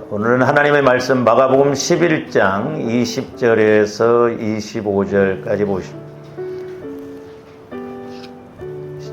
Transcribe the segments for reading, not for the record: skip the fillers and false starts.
오늘은 하나님의 말씀 마가복음 11장 20절에서 25절까지 보십니다.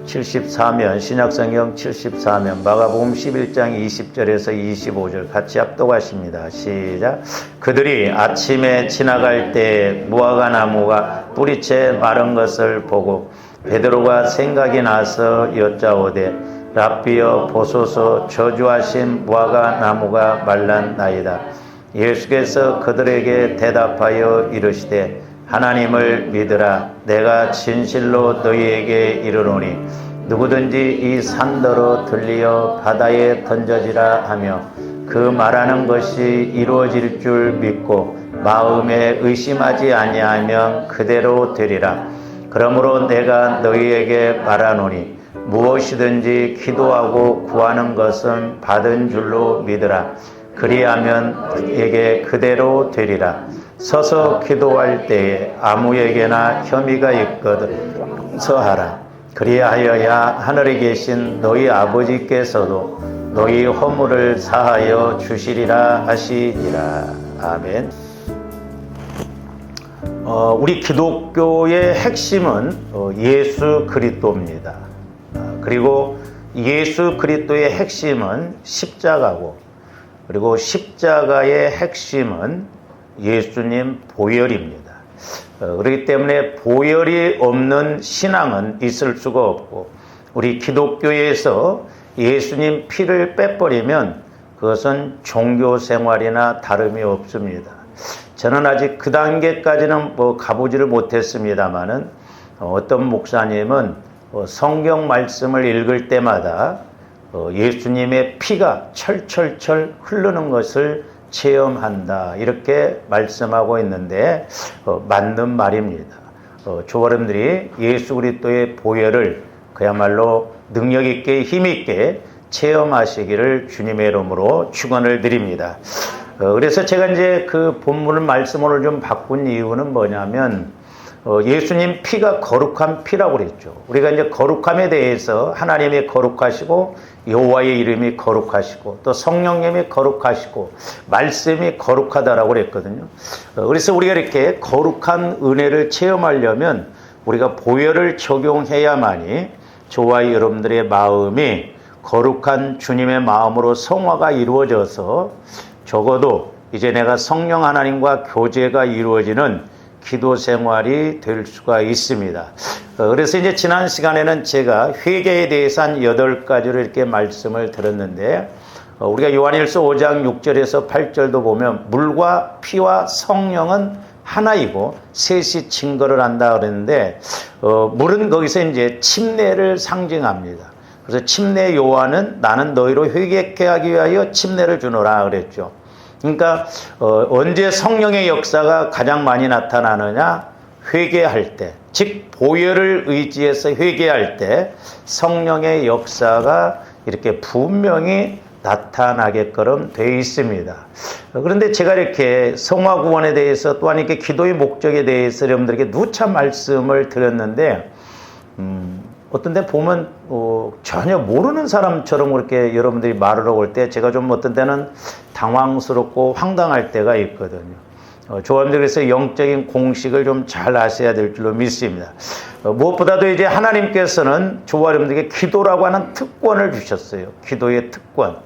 74면 신약성경 74면 마가복음 11장 20절에서 25절 같이 합독하십니다. 시작. 그들이 아침에 지나갈 때 무화과 나무가 뿌리채 마른 것을 보고 베드로가 생각이 나서 여짜오되 랍비여 보소서 저주하신 무화과 나무가 말랐나이다. 예수께서 그들에게 대답하여 이르시되 하나님을 믿으라. 내가 진실로 너희에게 이르노니 누구든지 이 산더러 들리어 바다에 던져지라 하며 그 말하는 것이 이루어질 줄 믿고 마음에 의심하지 아니하면 그대로 되리라. 그러므로 내가 너희에게 말하노니 무엇이든지 기도하고 구하는 것은 받은 줄로 믿으라. 그리하면 너희에게 그대로 되리라. 서서 기도할 때에 아무에게나 혐의가 있거든 용서하라. 그리하여야 하늘에 계신 너희 아버지께서도 너희 허물을 사하여 주시리라 하시니라. 아멘. 우리 기독교의 핵심은 예수 그리스도입니다. 그리고 예수 그리스도의 핵심은 십자가고, 그리고 십자가의 핵심은 예수님 보혈입니다. 그렇기 때문에 보혈이 없는 신앙은 있을 수가 없고, 우리 기독교에서 예수님 피를 빼버리면 그것은 종교 생활이나 다름이 없습니다. 저는 아직 그 단계까지는 가보지를 못했습니다만은 어떤 목사님은 성경 말씀을 읽을 때마다 예수님의 피가 철철철 흐르는 것을 체험한다, 이렇게 말씀하고 있는데 맞는 말입니다. 조어른들이 예수 그리스도의 보혈을 그야말로 능력 있게 힘 있게 체험하시기를 주님의 이름으로 축원을 드립니다. 그래서 제가 이제 그 본문을 말씀으로 좀 바꾼 이유는 뭐냐면 예수님 피가 거룩한 피라고 그랬죠. 우리가 이제 거룩함에 대해서 하나님이 거룩하시고 여호와의 이름이 거룩하시고 또 성령님이 거룩하시고 말씀이 거룩하다라고 그랬거든요. 그래서 우리가 이렇게 거룩한 은혜를 체험하려면 우리가 보혈을 적용해야만이 저와 여러분들의 마음이 거룩한 주님의 마음으로 성화가 이루어져서 적어도 이제 내가 성령 하나님과 교제가 이루어지는 기도 생활이 될 수가 있습니다. 그래서 이제 지난 시간에는 제가 회개에 대해서 한 8가지로 이렇게 말씀을 드렸는데, 우리가 요한일서 5장 6절에서 8절도 보면 물과 피와 성령은 하나이고 셋이 증거를 한다 그랬는데, 물은 거기서 이제 침례를 상징합니다. 그래서 침례 요한은 나는 너희로 회개케 하기 위하여 침례를 주노라 그랬죠. 그러니까 언제 성령의 역사가 가장 많이 나타나느냐? 회개할 때, 즉 보혈을 의지해서 회개할 때 성령의 역사가 이렇게 분명히 나타나게끔 되어 있습니다. 그런데 제가 이렇게 성화 구원에 대해서 또한 이렇게 기도의 목적에 대해서 여러분들에게 누차 말씀을 드렸는데, 어떤 때 보면 전혀 모르는 사람처럼 그렇게 여러분들이 말을 올 때 제가 좀 어떤 때는 당황스럽고 황당할 때가 있거든요. 조합들 그래서 영적인 공식을 좀 잘 아셔야 될 줄로 믿습니다. 무엇보다도 이제 하나님께서는 저와 여러분들에게 기도라고 하는 특권을 주셨어요. 기도의 특권.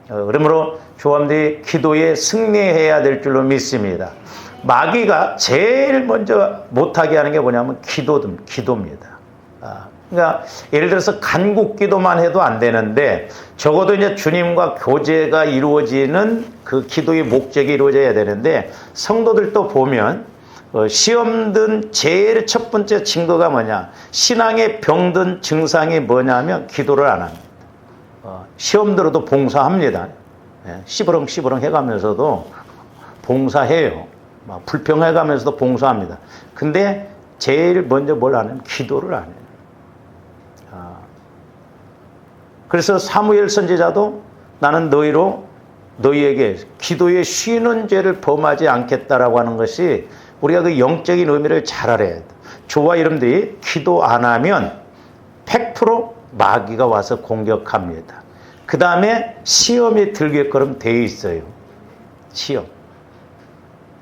그러므로 조합들이 기도에 승리해야 될 줄로 믿습니다. 마귀가 제일 먼저 못하게 하는 게 뭐냐면 기도입니다. 그러니까 예를 들어서 간국 기도만 해도 안 되는데 적어도 이제 주님과 교제가 이루어지는 그 기도의 목적이 이루어져야 되는데, 성도들도 보면 시험 든 제일 첫 번째 증거가 뭐냐, 신앙의 병든 증상이 뭐냐면 기도를 안 합니다. 시험 들어도 봉사합니다. 시부렁 해가면서도 봉사해요. 불평해가면서도 봉사합니다. 근데 제일 먼저 뭘 안 하면 기도를 안 해요. 그래서 사무엘 선지자도 나는 너희에게 기도에 쉬는 죄를 범하지 않겠다라고 하는 것이 우리가 그 영적인 의미를 잘 알아야 돼요. 저와 여러분들이 기도 안 하면 100% 마귀가 와서 공격합니다. 그 다음에 시험이 들게끔 돼 있어요. 치욕.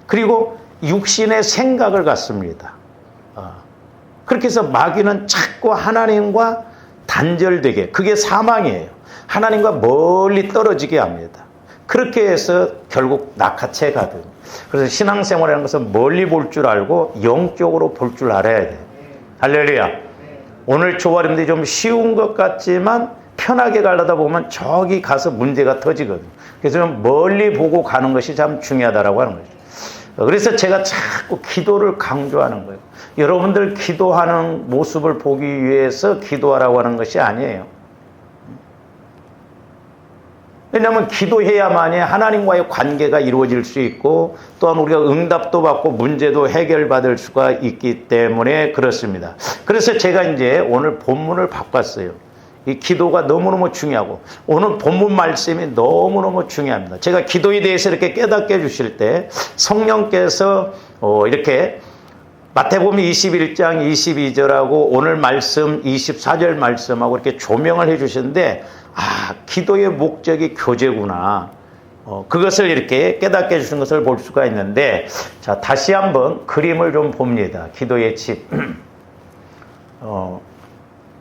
그리고 육신의 생각을 갖습니다. 그렇게 해서 마귀는 자꾸 하나님과 단절되게, 그게 사망이에요. 하나님과 멀리 떨어지게 합니다. 그렇게 해서 결국 낙하채 가든. 그래서 신앙생활이라는 것은 멀리 볼 줄 알고 영적으로 볼 줄 알아야 돼요. 할렐루야. 오늘 조화림들이 좀 쉬운 것 같지만 편하게 가려다 보면 저기 가서 문제가 터지거든요. 그래서 좀 멀리 보고 가는 것이 참 중요하다고 하는 거죠. 그래서 제가 자꾸 기도를 강조하는 거예요. 여러분들 기도하는 모습을 보기 위해서 기도하라고 하는 것이 아니에요. 왜냐하면 기도해야만이 하나님과의 관계가 이루어질 수 있고 또한 우리가 응답도 받고 문제도 해결받을 수가 있기 때문에 그렇습니다. 그래서 제가 이제 오늘 본문을 바꿨어요. 이 기도가 너무너무 중요하고 오늘 본문 말씀이 너무너무 중요합니다. 제가 기도에 대해서 이렇게 깨닫게 해주실 때 성령께서 이렇게 마태복음 21장 22절하고 오늘 말씀 24절 말씀하고 이렇게 조명을 해주시는데 기도의 목적이 교제구나. 그것을 이렇게 깨닫게 해주신 것을 볼 수가 있는데, 자, 다시 한번 그림을 좀 봅니다. 기도의 집.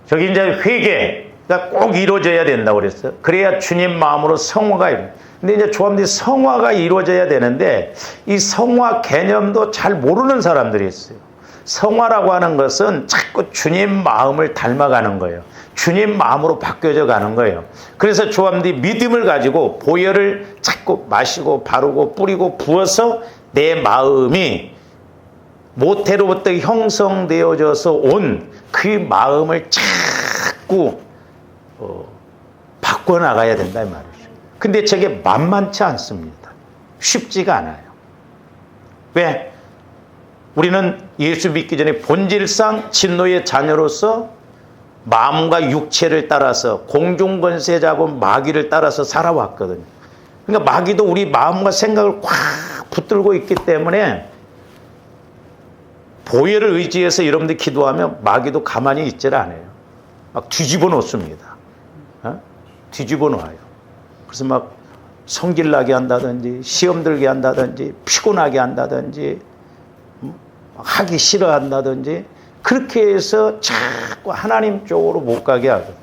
저기 이제 회개가 꼭 이루어져야 된다고 그랬어요. 그래야 주님 마음으로 성화가 이루어져요. 근데 이제 조합들이 성화가 이루어져야 되는데, 이 성화 개념도 잘 모르는 사람들이 있어요. 성화라고 하는 것은 자꾸 주님 마음을 닮아가는 거예요. 주님 마음으로 바뀌어져 가는 거예요. 그래서 조합들이 믿음을 가지고 보혈을 자꾸 마시고 바르고 뿌리고 부어서 내 마음이 모태로부터 형성되어져서 온 그 마음을 자꾸 바꿔나가야 된다 이 말이죠. 근데 저게 만만치 않습니다. 쉽지가 않아요. 왜? 우리는 예수 믿기 전에 본질상 진노의 자녀로서 마음과 육체를 따라서 공중권세 잡은 마귀를 따라서 살아왔거든요. 그러니까 마귀도 우리 마음과 생각을 꽉 붙들고 있기 때문에 보혈을 의지해서 여러분들이 기도하면 마귀도 가만히 있질 않아요. 막 뒤집어 놓습니다. 뒤집어 놓아요. 그래서 막 성질 나게 한다든지 시험 들게 한다든지 피곤하게 한다든지 하기 싫어한다든지 그렇게 해서 자꾸 하나님 쪽으로 못 가게 하거든요.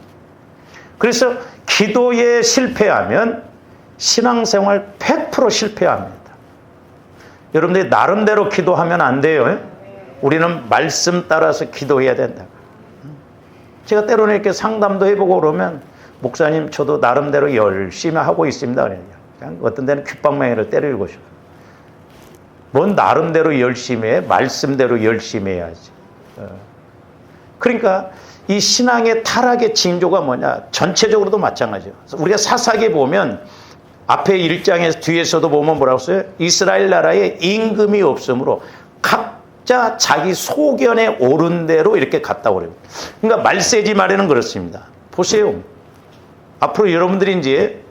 그래서 기도에 실패하면 신앙생활 100% 실패합니다. 여러분들이 나름대로 기도하면 안 돼요. 우리는 말씀 따라서 기도해야 된다. 제가 때로는 이렇게 상담도 해보고 그러면 목사님 저도 나름대로 열심히 하고 있습니다. 그냥 어떤 데는 귓방망이를 때리고 싶어요. 뭔 나름대로 열심히 해? 말씀대로 열심히 해야지. 그러니까 이 신앙의 타락의 징조가 뭐냐? 전체적으로도 마찬가지예요. 우리가 사사기 보면 앞에 1장에서 뒤에서도 보면 뭐라고 써요? 이스라엘 나라에 임금이 없으므로 각자 자기 소견에 오른 대로 이렇게 갔다고 그래요. 그러니까 말세지 말에는 그렇습니다. 보세요. 앞으로 여러분들이 이제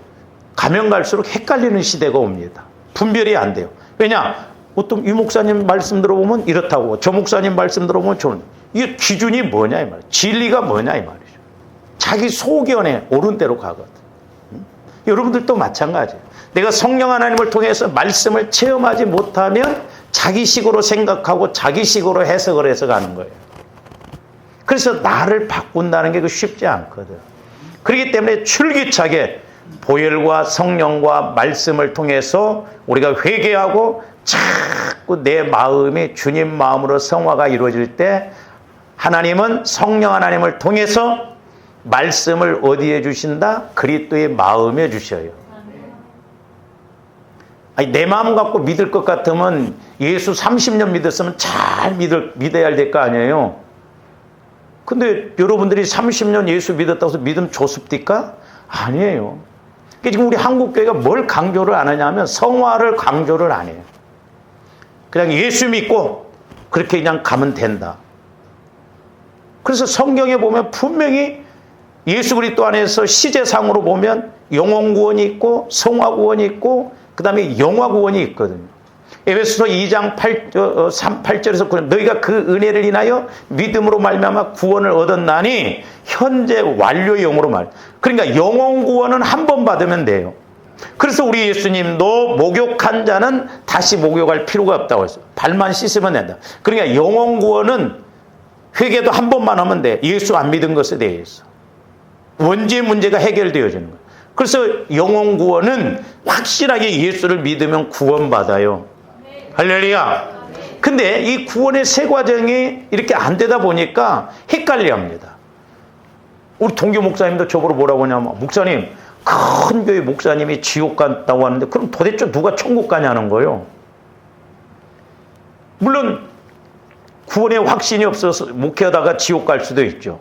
가면 갈수록 헷갈리는 시대가 옵니다. 분별이 안 돼요. 왜냐? 어떤 이 목사님 말씀 들어보면 이렇다고 저 목사님 말씀 들어보면 저는 이게 기준이 뭐냐 이 말이에요. 진리가 뭐냐 이 말이죠. 자기 소견에 옳은 대로 가거든. 여러분들도 마찬가지예요. 내가 성령 하나님을 통해서 말씀을 체험하지 못하면 자기식으로 생각하고 자기식으로 해석을 해서 가는 거예요. 그래서 나를 바꾼다는 게 쉽지 않거든. 그렇기 때문에 줄기차게 보혈과 성령과 말씀을 통해서 우리가 회개하고 자꾸 내 마음이 주님 마음으로 성화가 이루어질 때 하나님은 성령 하나님을 통해서 말씀을 어디에 주신다? 그리스도의 마음에 주셔요. 아니, 내 마음 갖고 믿을 것 같으면 예수 30년 믿었으면 잘 믿어야 될 거 아니에요. 근데 여러분들이 30년 예수 믿었다고 해서 믿음 조습니까? 아니에요. 그러니까 지금 우리 한국교회가 뭘 강조를 안 하냐면 성화를 강조를 안 해요. 그냥 예수 믿고 그렇게 그냥 가면 된다. 그래서 성경에 보면 분명히 예수 그리스도 안에서 시제상으로 보면 영혼 구원이 있고 성화 구원이 있고 그 다음에 영화 구원이 있거든요. 에베소서 2장 8절에서 너희가 그 은혜를 인하여 믿음으로 말미암아 구원을 얻었나니 현재 완료의 영으로 말. 그러니까 영혼 구원은 한 번 받으면 돼요. 그래서 우리 예수님도 목욕한 자는 다시 목욕할 필요가 없다고 했어요. 발만 씻으면 된다. 그러니까 영혼 구원은 회개도 한 번만 하면 돼. 예수 안 믿은 것에 대해서. 원죄 문제가 해결되어지는 거예요. 그래서 영혼 구원은 확실하게 예수를 믿으면 구원받아요. 할렐루야. 근데 이 구원의 세 과정이 이렇게 안 되다 보니까 헷갈려 합니다. 우리 동교 목사님도 저보고 뭐라고 하냐면, 목사님, 큰 교회 목사님이 지옥 갔다고 하는데 그럼 도대체 누가 천국 가냐는 거예요. 물론 구원의 확신이 없어서 목회하다가 지옥 갈 수도 있죠.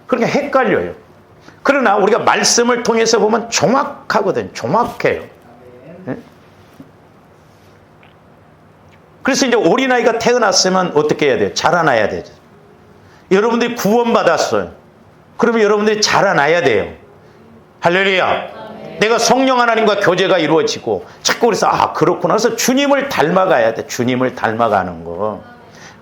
그러니까 헷갈려요. 그러나 우리가 말씀을 통해서 보면 정확하거든요. 정확해요. 네? 그래서 이제 어린아이가 태어났으면 어떻게 해야 돼요? 자라나야 되죠. 여러분들이 구원받았어요. 그러면 여러분들이 자라나야 돼요. 할렐루야. 내가 성령 하나님과 교제가 이루어지고 자꾸 그래서 그렇구나. 그래서 주님을 닮아가야 돼. 주님을 닮아가는 거.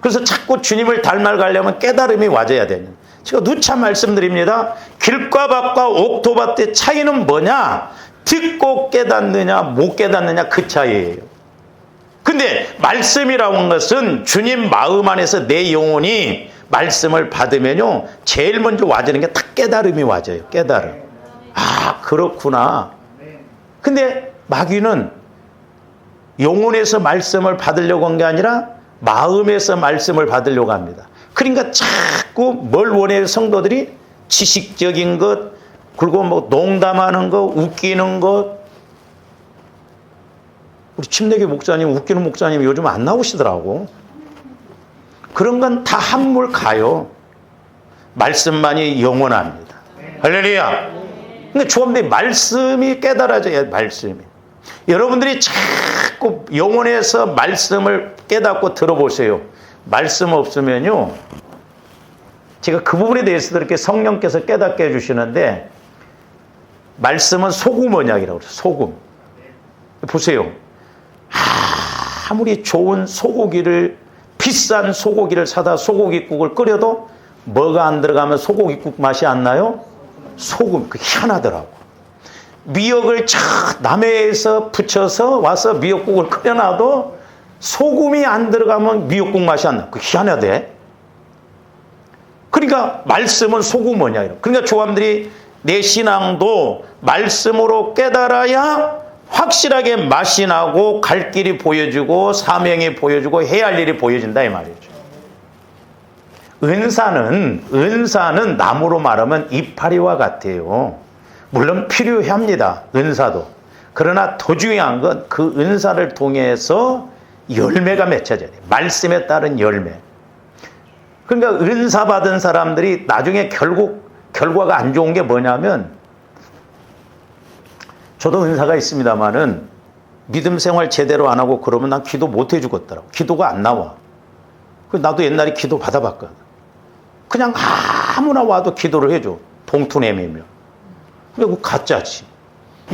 그래서 자꾸 주님을 닮아가려면 깨달음이 와줘야 되는. 제가 누차 말씀드립니다. 길과 밭과 옥토밭의 차이는 뭐냐? 듣고 깨닫느냐 못 깨닫느냐 그 차이예요. 근데 말씀이라고 하는 것은 주님 마음 안에서 내 영혼이 말씀을 받으면요 제일 먼저 와지는 게 딱 깨달음이 와져요. 깨달음. 그렇구나. 근데 마귀는 영혼에서 말씀을 받으려고 한 게 아니라 마음에서 말씀을 받으려고 합니다. 그러니까 자꾸 뭘 원해요? 성도들이 지식적인 것, 그리고 뭐 농담하는 것, 웃기는 것. 우리 침례교 목사님, 웃기는 목사님 요즘 안 나오시더라고. 그런 건 다 한물 가요. 말씀만이 영원합니다. 할렐루야. 근데 주님의 말씀이 깨달아져야 말씀이. 여러분들이 자꾸 영혼에서 말씀을 깨닫고 들어보세요. 말씀 없으면요. 제가 그 부분에 대해서도 이렇게 성령께서 깨닫게 해주시는데, 말씀은 소금 언약이라고 그래요. 소금. 보세요. 아무리 좋은 소고기를, 비싼 소고기를 사다 소고기국을 끓여도 뭐가 안 들어가면 소고기국 맛이 안 나요? 소금. 그 희한하더라고. 미역을 남해에서 부쳐서 와서 미역국을 끓여놔도 소금이 안 들어가면 미역국 맛이 안 나. 그 희한하대. 그러니까 말씀은 소금 언약이라. 그러니까 조함들이 내 신앙도 말씀으로 깨달아야 확실하게 맛이 나고 갈 길이 보여주고 사명이 보여주고 해야 할 일이 보여진다 이 말이죠. 은사는 나무로 말하면 이파리와 같아요. 물론 필요합니다. 은사도. 그러나 더 중요한 건 그 은사를 통해서 열매가 맺혀져야 돼요. 말씀에 따른 열매. 그러니까 은사 받은 사람들이 나중에 결과가 안 좋은 게 뭐냐면, 저도 은사가 있습니다만은 믿음 생활 제대로 안 하고 그러면 난 기도 못 해 주겠더라고. 기도가 안 나와. 나도 옛날에 기도 받아봤거든. 그냥 아무나 와도 기도를 해줘. 봉투 내밀면. 근데 그거 가짜지.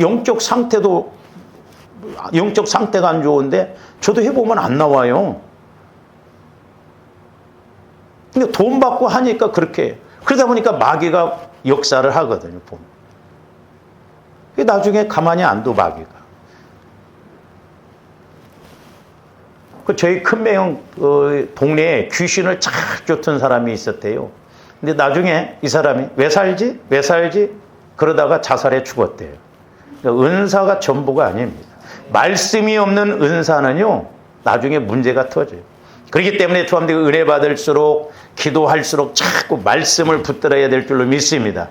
영적 상태가 안 좋은데 저도 해보면 안 나와요. 근데 돈 받고 하니까 그렇게 해요. 그러다 보니까 마귀가 역사를 하거든요. 보면. 나중에 가만히 안 둬 마귀가. 저희 큰매형 동네에 귀신을 잘 쫓은 사람이 있었대요. 근데 나중에 이 사람이 왜 살지? 그러다가 자살해 죽었대요. 은사가 전부가 아닙니다. 말씀이 없는 은사는요, 나중에 문제가 터져요. 그렇기 때문에 조함들이 은혜 받을수록 기도할수록 자꾸 말씀을 붙들어야 될 줄로 믿습니다.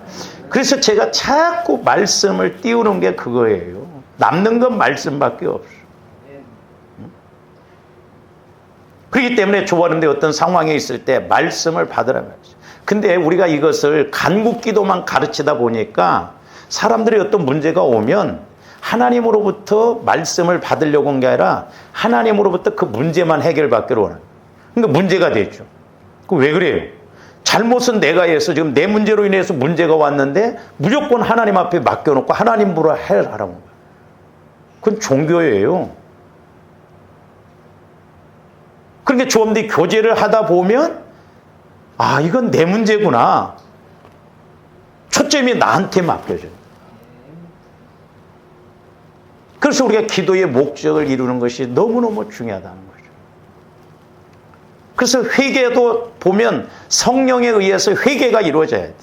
그래서 제가 자꾸 말씀을 띄우는 게 그거예요. 남는 건 말씀밖에 없어. 그렇기 때문에 좋아하는데 어떤 상황에 있을 때 말씀을 받으라 말이죠. 근데 우리가 이것을 간국기도만 가르치다 보니까 사람들이 어떤 문제가 오면 하나님으로부터 말씀을 받으려고 한 게 아니라 하나님으로부터 그 문제만 해결받기로 원하는. 그러니까 문제가 되죠. 왜 그래요? 잘못은 내가 해서 지금 내 문제로 인해서 문제가 왔는데 무조건 하나님 앞에 맡겨놓고 하나님으로 해라라는 거예요. 그건 종교예요. 그러니까 조금더 교제를 하다 보면 이건 내 문제구나. 초점이 나한테 맡겨져요. 그래서 우리가 기도의 목적을 이루는 것이 너무너무 중요하다는 거죠. 그래서 회개도 보면 성령에 의해서 회개가 이루어져야 돼.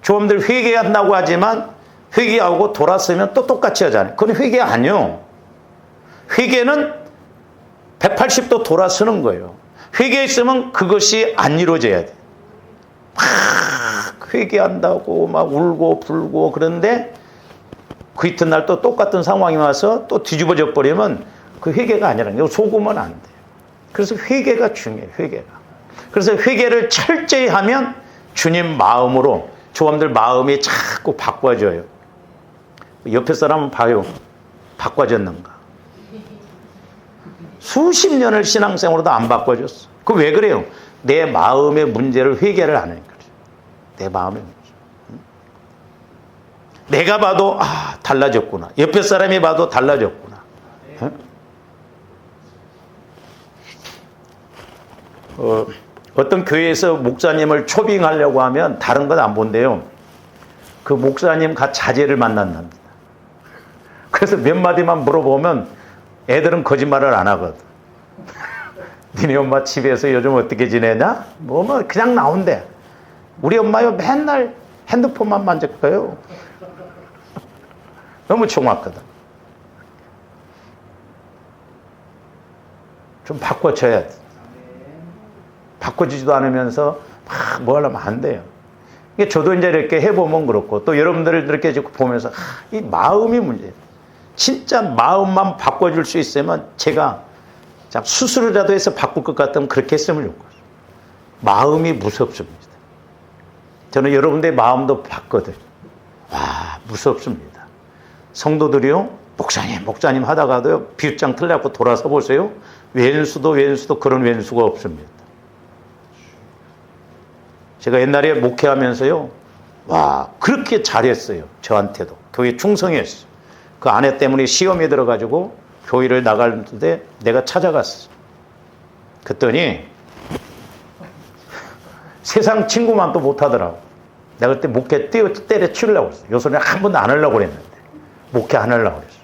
조금들 회개한다고 하지만 회개하고 돌았으면 또 똑같이 하잖아요. 그건 회개 아니요. 회개는 180도 돌아서는 거예요. 회개했으면 그것이 안 이루어져야 돼. 막 회개한다고 막 울고 불고 그런데 그 이튿날 또 똑같은 상황이 와서 또 뒤집어져 버리면 그 회개가 아니라는 거예요. 속으면 안 돼요. 그래서 회개가 중요해요. 회개가. 그래서 회개를 철저히 하면 주님 마음으로 조함들 마음이 자꾸 바꿔져요. 옆에 사람은 봐요. 바꿔졌는가. 수십 년을 신앙생활로도 안 바꿔졌어. 그 왜 그래요? 내 마음의 문제를 회개를 안 하니까. 내 마음의 문제. 내가 봐도 달라졌구나. 옆에 사람이 봐도 달라졌구나. 어떤 교회에서 목사님을 초빙하려고 하면 다른 건 안 본대요. 그 목사님 갓 자제를 만난답니다. 그래서 몇 마디만 물어보면 애들은 거짓말을 안 하거든. 니네 엄마 집에서 요즘 어떻게 지내냐? 뭐 그냥 나온대. 우리 엄마요 맨날 핸드폰만 만졌어요. 너무 정확하거든. 좀 바꿔줘야 돼. 바꿔주지도 않으면서 막 뭐 하려면 안 돼요. 저도 이제 이렇게 해보면 그렇고 또 여러분들 이렇게 보면서 이 마음이 문제예요. 진짜 마음만 바꿔줄 수 있으면 제가 수술이라도 해서 바꿀 것 같으면 그렇게 했으면 좋겠어요. 마음이 무섭습니다. 저는 여러분들의 마음도 봤거든요. 와, 무섭습니다. 성도들이요, 목사님 하다가도요, 비웃장 틀려갖고 돌아서 보세요. 왼수도 그런 왼수가 없습니다. 제가 옛날에 목회하면서요, 와, 그렇게 잘했어요. 저한테도. 교회 충성했어요. 그 아내 때문에 시험에 들어가지고 교회를 나가는데 내가 찾아갔어. 그랬더니 세상 친구만도 못하더라고. 내가 그때 목회 때려치우려고 그랬어. 요 소리 한 번도 안 하려고 그랬는데 목회 안 하려고 그랬어.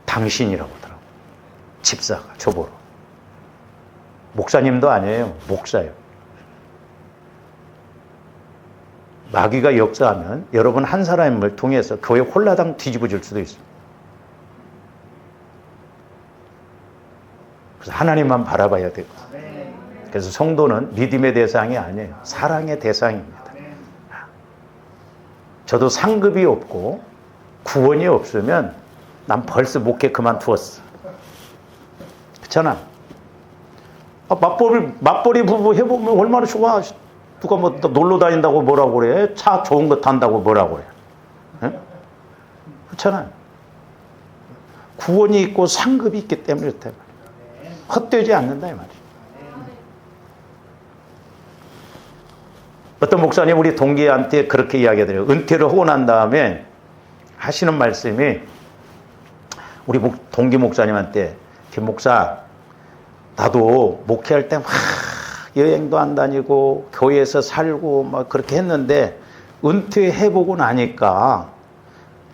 당신이라고 하더라고. 집사가 저보러. 목사님도 아니에요. 목사예요. 마귀가 역사하면 여러분 한 사람을 통해서 교회 홀라당 뒤집어질 수도 있습니다. 그래서 하나님만 바라봐야 되고. 그래서 성도는 믿음의 대상이 아니에요. 사랑의 대상입니다. 저도 상급이 없고 구원이 없으면 난 벌써 목회 그만두었어. 그렇잖아. 맞벌이 부부 해보면 얼마나 좋아. 누가 뭐 놀러 다닌다고 뭐라고 그래. 차 좋은 거 탄다고 뭐라고 그래. 네? 그렇잖아. 구원이 있고 상급이 있기 때문에 그렇다. 헛되지 않는다 이 말이야. 어떤 목사님 우리 동기한테 그렇게 이야기하더래요. 은퇴를 하고 난 다음에 하시는 말씀이 우리 동기 목사님한테 김 목사 나도 목회할 때 막 여행도 안 다니고 교회에서 살고 막 그렇게 했는데 은퇴해보고 나니까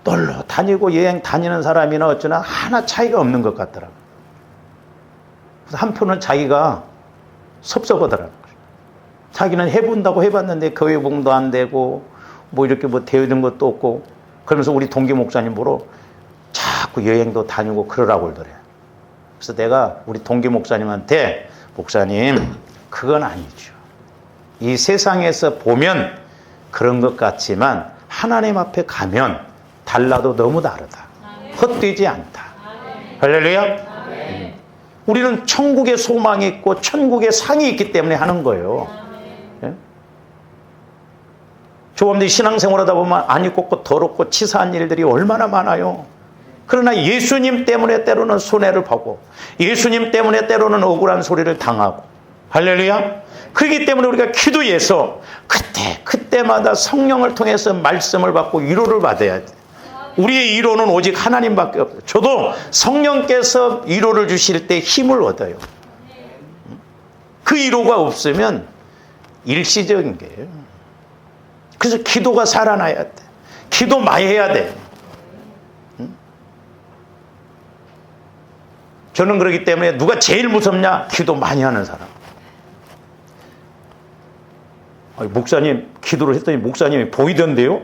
놀러 다니고 여행 다니는 사람이나 어쩌나 하나 차이가 없는 것 같더라고요. 그래서 한편은 자기가 섭섭하더라고요. 자기는 해본다고 해봤는데 교회 봉도 안 되고 뭐 이렇게 뭐 되어있는 것도 없고 그러면서 우리 동기 목사님 보러 자꾸 여행도 다니고 그러라고 그러더래요. 그래서 내가 우리 동기 목사님한테 목사님 그건 아니죠. 이 세상에서 보면 그런 것 같지만 하나님 앞에 가면 달라도 너무 다르다. 헛되지 않다. 할렐루야. 우리는 천국의 소망이 있고 천국의 상이 있기 때문에 하는 거예요. 예? 조금들 신앙생활하다 보면 안 입고 더럽고 치사한 일들이 얼마나 많아요. 그러나 예수님 때문에 때로는 손해를 보고 예수님 때문에 때로는 억울한 소리를 당하고 할렐루야. 그렇기 때문에 우리가 기도해서 그때마다 성령을 통해서 말씀을 받고 위로를 받아야 돼. 우리의 위로는 오직 하나님밖에 없어요. 저도 성령께서 위로를 주실 때 힘을 얻어요. 그 위로가 없으면 일시적인 거예요. 그래서 기도가 살아나야 돼. 기도 많이 해야 돼. 저는 그렇기 때문에 누가 제일 무섭냐? 기도 많이 하는 사람. 목사님 기도를 했더니 목사님이 보이던데요?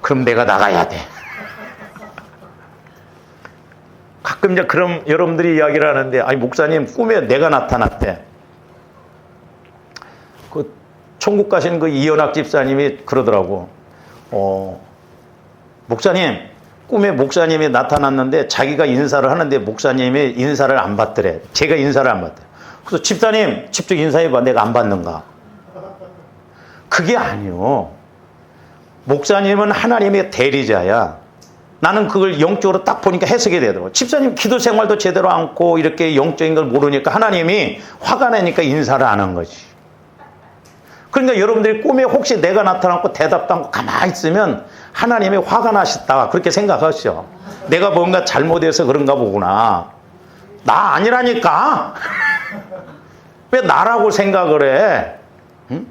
그럼 내가 나가야 돼. 가끔 이제 그럼 여러분들이 이야기를 하는데, 아니 목사님 꿈에 내가 나타났대. 그 천국 가신 그 이현학 집사님이 그러더라고. 목사님 꿈에 목사님이 나타났는데 자기가 인사를 하는데 목사님이 인사를 안 받더래. 제가 인사를 안 받대요. 그래서 집사님 직접 인사해봐. 내가 안 받는가? 그게 아니요. 목사님은 하나님의 대리자야. 나는 그걸 영적으로 딱 보니까 해석이 되더라고. 집사님 기도 생활도 제대로 않고 이렇게 영적인 걸 모르니까 하나님이 화가 나니까 인사를 안 한 거지. 그러니까 여러분들이 꿈에 혹시 내가 나타났고 대답도 않고 가만히 있으면 하나님이 화가 나셨다 그렇게 생각하시죠. 내가 뭔가 잘못해서 그런가 보구나. 나 아니라니까. 왜 나라고 생각을 해? 응?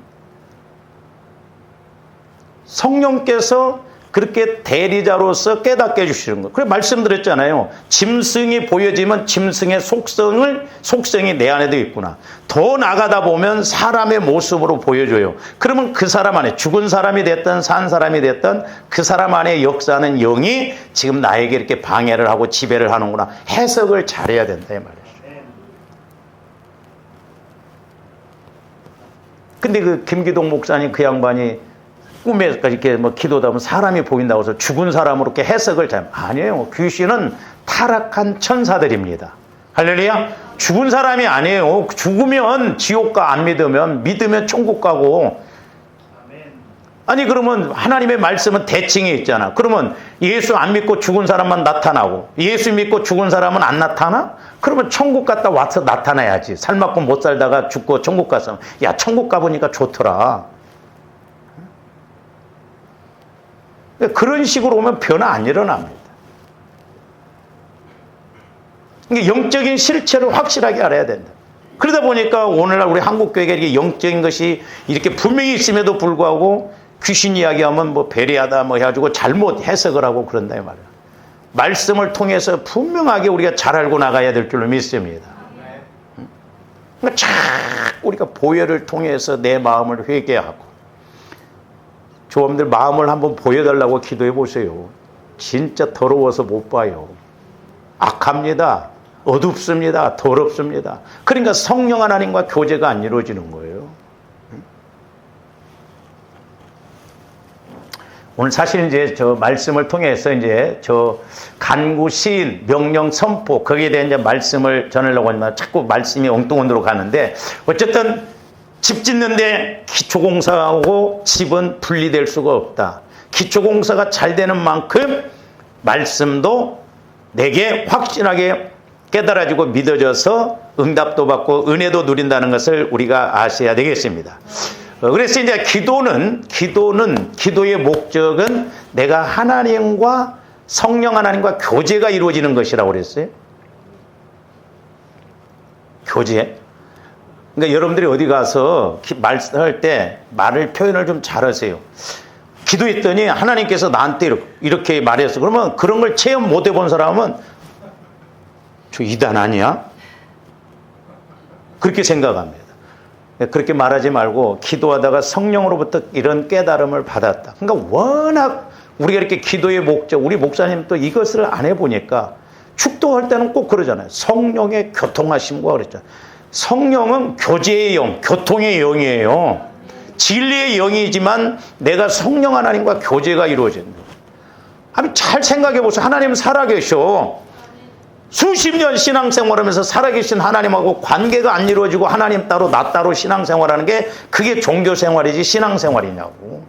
성령께서 그렇게 대리자로서 깨닫게 해주시는 거예요. 그래 말씀드렸잖아요. 짐승이 보여지면 짐승의 속성이 내 안에도 있구나. 더 나가다 보면 사람의 모습으로 보여줘요. 그러면 그 사람 안에 죽은 사람이 됐든 산 사람이 됐든 그 사람 안에 역사하는 영이 지금 나에게 이렇게 방해를 하고 지배를 하는구나. 해석을 잘해야 된다 이 말이에요. 근데 그 김기동 목사님 그 양반이 꿈에 이렇게 뭐 기도다 보면 사람이 보인다고 해서 죽은 사람으로 이렇게 해석을 잘 아니에요. 귀신은 타락한 천사들입니다. 할렐루야. 죽은 사람이 아니에요. 죽으면 지옥 가. 안 믿으면 천국 가고. 아니 그러면 하나님의 말씀은 대칭이 있잖아. 그러면 예수 안 믿고 죽은 사람만 나타나고 예수 믿고 죽은 사람은 안 나타나? 그러면 천국 갔다 와서 나타나야지. 살만큼 못 살다가 죽고 천국 갔으면 야 천국 가보니까 좋더라. 그런 식으로 오면 변화 안 일어납니다. 그러니까 영적인 실체를 확실하게 알아야 된다. 그러다 보니까 오늘날 우리 한국교회가 이렇게 영적인 것이 이렇게 분명히 있음에도 불구하고 귀신 이야기하면 뭐 배려하다 뭐 해가지고 잘못 해석을 하고 그런다 이 말이에요. 말씀을 통해서 분명하게 우리가 잘 알고 나가야 될 줄로 믿습니다. 그러니까 자꾸 우리가 보혈을 통해서 내 마음을 회개하고 여러분들 마음을 한번 보여달라고 기도해 보세요. 진짜 더러워서 못 봐요. 악합니다. 어둡습니다. 더럽습니다. 그러니까 성령 하나님과 교제가 안 이루어지는 거예요. 오늘 사실 이제 저 말씀을 통해서 이제 저 간구, 시인, 명령, 선포 거기에 대한 이제 말씀을 전하려고 하지만 자꾸 말씀이 엉뚱한데로 가는데 어쨌든 집 짓는데 기초공사하고 집은 분리될 수가 없다. 기초공사가 잘 되는 만큼 말씀도 내게 확신하게 깨달아지고 믿어져서 응답도 받고 은혜도 누린다는 것을 우리가 아셔야 되겠습니다. 그래서 이제 기도의 목적은 내가 하나님과 성령 하나님과 교제가 이루어지는 것이라고 그랬어요. 교제. 그러니까 여러분들이 어디 가서 말할 때 말을 표현을 좀 잘하세요. 기도했더니 하나님께서 나한테 이렇게 말했어. 그러면 그런 걸 체험 못 해본 사람은 저 이단 아니야? 그렇게 생각합니다. 그렇게 말하지 말고 기도하다가 성령으로부터 이런 깨달음을 받았다. 그러니까 워낙 우리가 이렇게 기도의 목적, 우리 목사님 또 이것을 안 해보니까 축도할 때는 꼭 그러잖아요. 성령의 교통하심과 그랬잖아요. 성령은 교제의 영, 교통의 영이에요. 진리의 영이지만 내가 성령 하나님과 교제가 이루어진다. 아니 잘 생각해 보세요. 하나님은 살아계셔. 수십 년 신앙생활하면서 살아계신 하나님하고 관계가 안 이루어지고 하나님 따로 나 따로 신앙생활하는 게 그게 종교생활이지 신앙생활이냐고.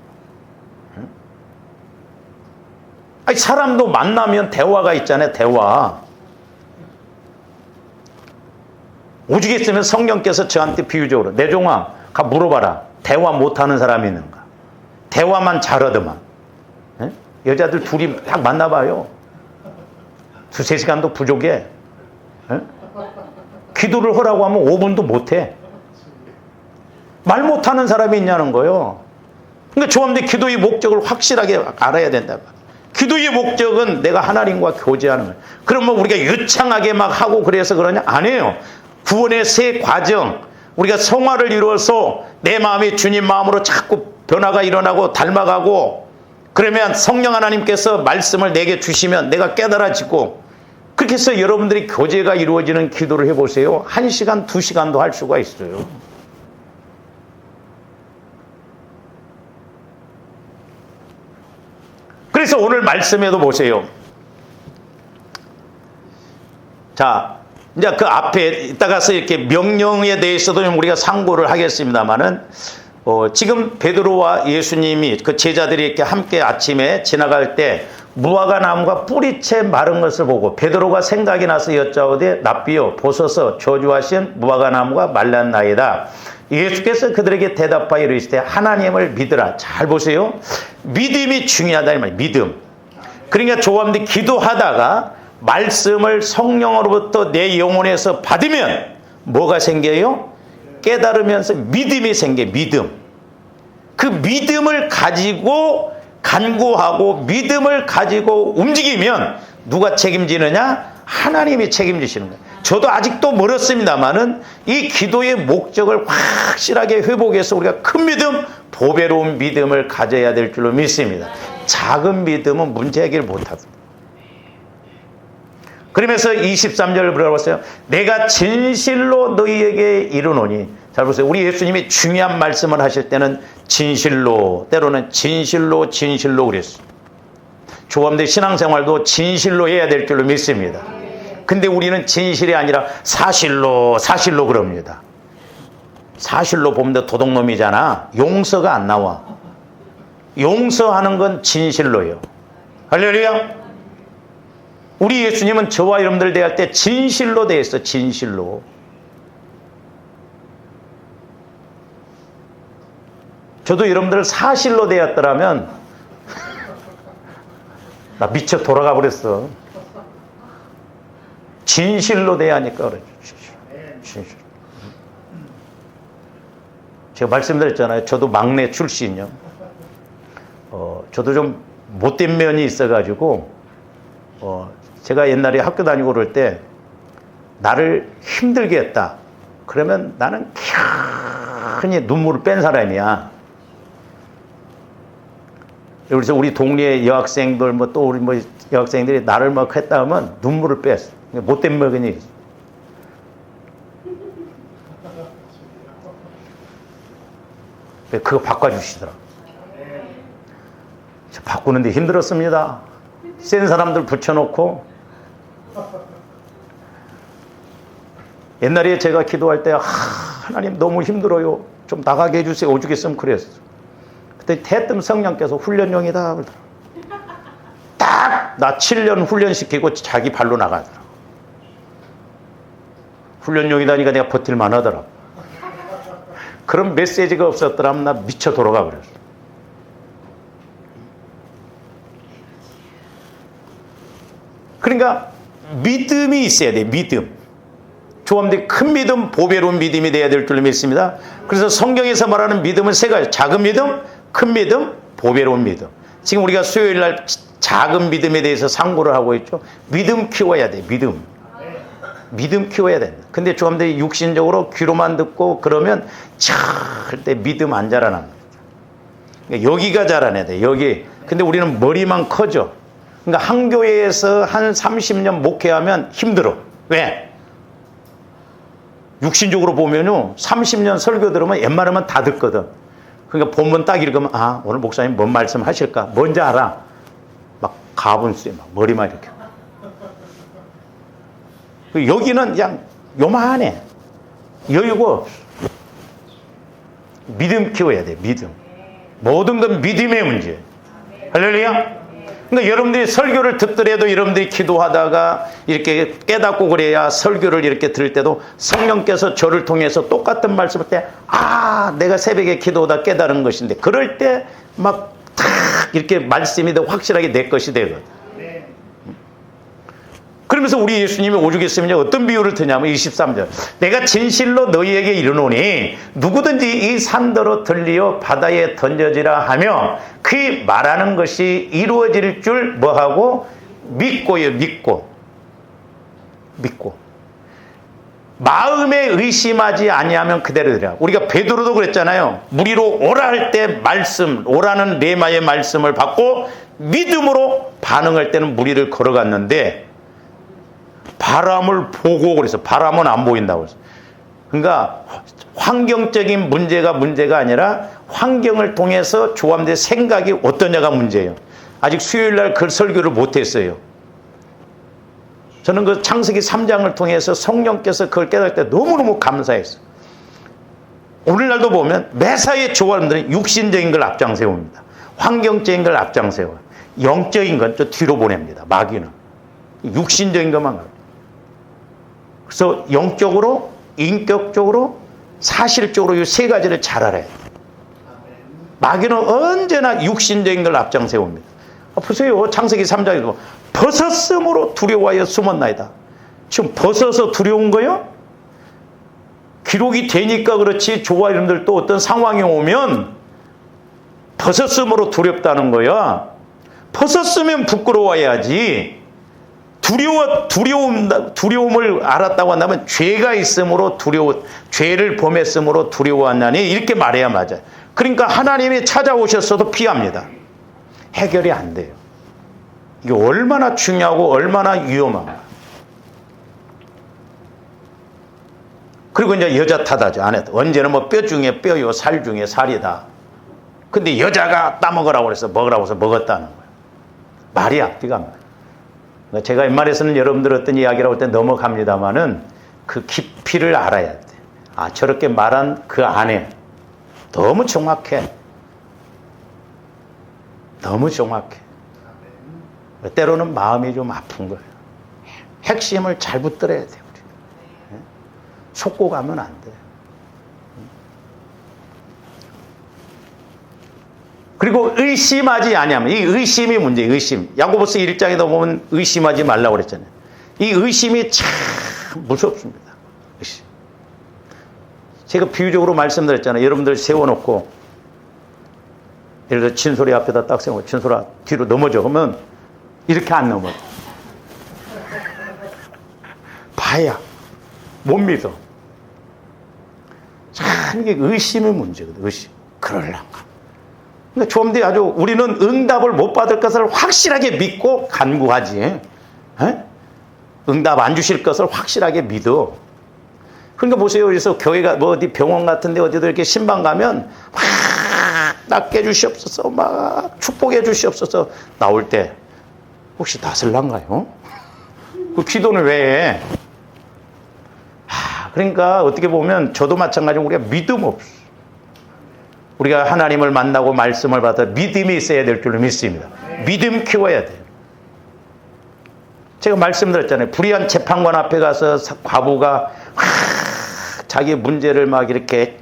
아니 사람도 만나면 대화가 있잖아요. 대화. 오죽했으면 성령께서 저한테 비유적으로 내 종아 가 물어봐라. 대화 못하는 사람이 있는가? 대화만 잘하더만. 에? 여자들 둘이 딱 만나봐요. 2-3시간도 부족해. 에? 기도를 하라고 하면 5분도 못해. 말 못하는 사람이 있냐는 거예요. 그러니까 저한테 기도의 목적을 확실하게 알아야 된다. 기도의 목적은 내가 하나님과 교제하는 거예요. 그러면 우리가 유창하게 막 하고 그래서 그러냐? 아니에요. 구원의 새 과정, 우리가 성화를 이루어서 내 마음이 주님 마음으로 자꾸 변화가 일어나고 닮아가고, 그러면 성령 하나님께서 말씀을 내게 주시면 내가 깨달아지고, 그렇게 해서 여러분들이 교제가 이루어지는 기도를 해보세요. 1시간, 2시간도 할 수가 있어요. 그래서 오늘 말씀에도 보세요. 자, 이제 그 앞에 이따가서 이렇게 명령에 대해서도 좀 우리가 상고를 하겠습니다만은, 지금 베드로와 예수님이 그 제자들이 이렇게 함께 아침에 지나갈 때 무화과 나무가 뿌리채 마른 것을 보고 베드로가 생각이 나서 여짜오되 랍비여 보소서 저주하신 무화과 나무가 말랐나이다. 예수께서 그들에게 대답하여 이르시되 하나님을 믿으라. 잘 보세요. 믿음이 중요하다 이 말이에요. 믿음. 그러니까 조합들이 기도하다가 말씀을 성령으로부터 내 영혼에서 받으면 뭐가 생겨요? 깨달으면서 믿음이 생겨요. 믿음. 그 믿음을 가지고 간구하고 믿음을 가지고 움직이면 누가 책임지느냐? 하나님이 책임지시는 거예요. 저도 아직도 멀었습니다만은 이 기도의 목적을 확실하게 회복해서 우리가 큰 믿음, 보배로운 믿음을 가져야 될 줄로 믿습니다. 작은 믿음은 문제 해결 못합니다. 그러면서 23절을 물어봤어요. 내가 진실로 너희에게 이르노니. 잘 보세요. 우리 예수님이 중요한 말씀을 하실 때는 진실로, 때로는 진실로 그랬어요. 조합대 신앙생활도 진실로 해야 될 줄로 믿습니다. 근데 우리는 진실이 아니라 사실로 그럽니다. 사실로 보면 도둑놈이잖아. 용서가 안 나와. 용서하는 건 진실로예요. 할렐루야. 우리 예수님은 저와 여러분들 대할 때 진실로 대했어. 진실로. 저도 여러분들 사실로 대했더라면 나 미쳐 돌아가 버렸어. 진실로 대하니까 그래. 진실. 제가 말씀드렸잖아요. 저도 막내 출신이요. 저도 좀 못된 면이 있어가지고, 제가 옛날에 학교 다니고 그럴 때 나를 힘들게 했다. 그러면 나는 캬히 눈물을 뺀 사람이야. 그래서 우리 동네 여학생들 또 우리 여학생들이 나를 막 했다 하면 눈물을 뺐어. 못된 먹으니. 그거 바꿔주시더라. 바꾸는데 힘들었습니다. 센 사람들 붙여놓고. 옛날에 제가 기도할 때 하나님 너무 힘들어요. 좀 나가게 해주세요. 오죽했으면 그랬어. 그때 대뜸 성령께서 훈련용이다. 딱 나 7년 훈련시키고 자기 발로 나가더라. 훈련용이다니까 내가 버틸만 하더라. 그런 메시지가 없었더라면 나 미쳐 돌아가 버렸어. 그러니까 믿음이 있어야 돼. 믿음. 조합들이 큰 믿음, 보배로운 믿음이 돼야 될 줄 믿습니다. 그래서 성경에서 말하는 믿음은 세 가지. 작은 믿음, 큰 믿음, 보배로운 믿음. 지금 우리가 수요일 날 작은 믿음에 대해서 상고를 하고 있죠. 믿음 키워야 돼. 믿음 키워야 된다. 근데 조합들이 육신적으로 귀로만 듣고 그러면 절대 믿음 안 자라납니다. 그러니까 여기가 자라나야 돼. 여기. 근데 우리는 머리만 커져. 그러니까 한 교회에서 한 30년 목회하면 힘들어. 왜? 육신적으로 보면요, 30년 설교 들으면 웬만하면 다 듣거든. 그러니까 본문 딱 읽으면, 오늘 목사님 뭔 말씀 하실까? 뭔지 알아. 막 가분수에 막 머리만 이렇게. 여기는 그냥 요만해. 여유고 믿음 키워야 돼. 믿음. 모든 건 믿음의 문제. 할렐루야. 그러니까 여러분들이 설교를 듣더라도 여러분들이 기도하다가 이렇게 깨닫고 그래야 설교를 이렇게 들을 때도 성령께서 저를 통해서 똑같은 말씀을 때, 내가 새벽에 기도하다 깨달은 것인데, 그럴 때 막 탁 이렇게 말씀이 더 확실하게 내 것이 되거든. 그러면서 우리 예수님이 오죽 했으면 어떤 비유를 드냐면 23절. 내가 진실로 너희에게 이르노니 누구든지 이 산더러 들리어 바다에 던져지라 하며 그 말하는 것이 이루어질 줄 뭐하고? 믿고요. 믿고. 마음에 의심하지 아니하면 그대로 되리라. 우리가 베드로도 그랬잖아요. 물 위로 오라 할 때 말씀, 오라는 레마의 말씀을 받고 믿음으로 반응할 때는 물 위를 걸어갔는데 바람을 보고 그래서 바람은 안 보인다고 그랬어요. 그러니까 환경적인 문제가 아니라 환경을 통해서 조합된 생각이 어떠냐가 문제예요. 아직 수요일 날 그 설교를 못했어요. 저는 그 창세기 3장을 통해서 성령께서 그걸 깨달을 때 너무너무 감사했어요. 오늘날도 보면 매사에 조합들은 육신적인 걸 앞장세웁니다. 환경적인 걸 앞장세워요. 영적인 건 저 뒤로 보냅니다. 마귀는. 육신적인 것만 가요. 그래서 영적으로, 인격적으로, 사실적으로 이 세 가지를 잘 알아야 돼요. 마귀는 언제나 육신적인 걸 앞장세웁니다. 보세요. 창세기 3장에도 벗었으므로 두려워하여 숨었나이다. 지금 벗어서 두려운 거요? 기록이 되니까 그렇지. 저와 여러분들 또 어떤 상황이 오면 벗었으므로 두렵다는 거야. 벗었으면 부끄러워해야지. 두려움을 알았다고 한다면 죄가 있으므로 죄를 범했으므로 두려워하나니 이렇게 말해야 맞아요. 그러니까 하나님이 찾아오셨어도 피합니다. 해결이 안 돼요. 이게 얼마나 중요하고 얼마나 위험한가. 그리고 이제 여자 탓하죠. 안 해도. 언제는 뭐 뼈 중에 뼈요, 살 중에 살이다. 근데 여자가 따먹으라고 해서 먹으라고 해서 먹었다는 거예요. 말이 앞뒤가 안 맞아요. 제가 웬만해서는 여러분들 어떤 이야기라고 할 때 넘어갑니다만은 그 깊이를 알아야 돼. 아, 저렇게 말한 그 안에 너무 정확해. 너무 정확해. 때로는 마음이 좀 아픈 거예요. 핵심을 잘 붙들어야 돼요. 우리. 속고 가면 안 돼요. 그리고 의심하지 아니하면, 이 의심이 문제예요. 의심. 야고보서 1장에도 보면 의심하지 말라고 그랬잖아요. 이 의심이 참 무섭습니다. 의심. 제가 비유적으로 말씀드렸잖아요. 여러분들 세워놓고 예를 들어 진솔이 앞에다 딱 세우고 진솔아 뒤로 넘어져. 그러면 이렇게 안 넘어져. 봐야 못 믿어. 참 이게 의심의 문제거든. 의심. 그럴란가. 그러니까 좀 더 아주 우리는 응답을 못 받을 것을 확실하게 믿고 간구하지. 에? 응답 안 주실 것을 확실하게 믿어. 그러니까 보세요. 그래서 교회가 뭐 어디 병원 같은데 어디도 이렇게 신방 가면 막 낫게 해주시옵소서, 막 축복해 주시옵소서 나올 때 혹시 낫을란가요? 그 기도는 왜 해? 그러니까 어떻게 보면 저도 마찬가지로 우리가 믿음 없어. 우리가 하나님을 만나고 말씀을 받아 믿음이 있어야 될 줄로 믿습니다. 믿음 키워야 돼요. 제가 말씀드렸잖아요. 불의한 재판관 앞에 가서 과부가 자기 문제를 막 이렇게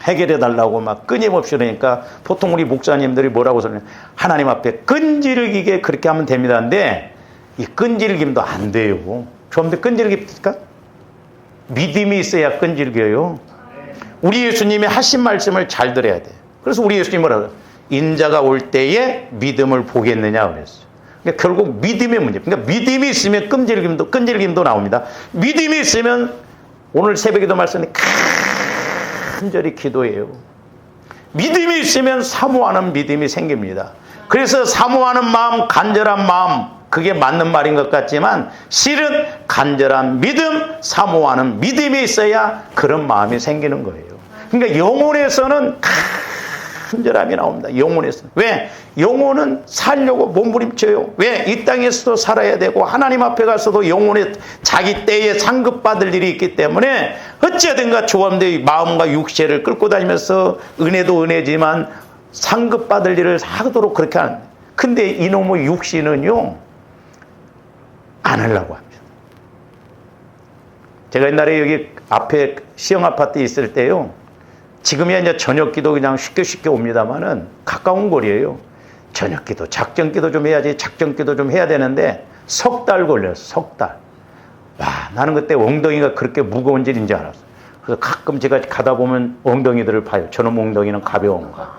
해결해 달라고 막 끊임없이 그러니까 보통 우리 목사님들이 뭐라고 하냐면 하나님 앞에 끈질기게 그렇게 하면 됩니다. 근데 이 끈질김도 안 돼요. 좀 더 끈질깁니까? 믿음이 있어야 끈질겨요. 우리 예수님이 하신 말씀을 잘 들어야 돼. 그래서 우리 예수님이 뭐라고 그래요? 인자가 올 때에 믿음을 보겠느냐 그랬어요. 그러니까 결국 믿음의 문제. 그러니까 믿음이 있으면 끈질김도 나옵니다. 믿음이 있으면 오늘 새벽에도 말씀드린 간절히 기도해요. 믿음이 있으면 사모하는 믿음이 생깁니다. 그래서 사모하는 마음, 간절한 마음, 그게 맞는 말인 것 같지만 실은 간절한 믿음, 사모하는 믿음이 있어야 그런 마음이 생기는 거예요. 그러니까 영혼에서는 간절함이 나옵니다. 영혼에서는. 왜? 영혼은 살려고 몸부림쳐요. 왜? 이 땅에서도 살아야 되고 하나님 앞에 가서도 영혼의 자기 때에 상급받을 일이 있기 때문에 어찌하든가 조함대 마음과 육체를 끌고 다니면서 은혜도 은혜지만 상급받을 일을 하도록 그렇게 하는. 근데 이놈의 육신은요 안 하려고 합니다. 제가 옛날에 여기 앞에 시영 아파트에 있을 때요. 지금이야 이제 저녁 기도 그냥 쉽게 옵니다만은 가까운 거리예요. 저녁 기도, 작전 기도 좀 해야지, 작전 기도 좀 해야 되는데 석 달 걸렸어. 석 달. 와, 나는 그때 엉덩이가 그렇게 무거운 줄인지 알았어. 그래서 가끔 제가 가다 보면 엉덩이들을 봐요. 저놈 엉덩이는 가벼운가.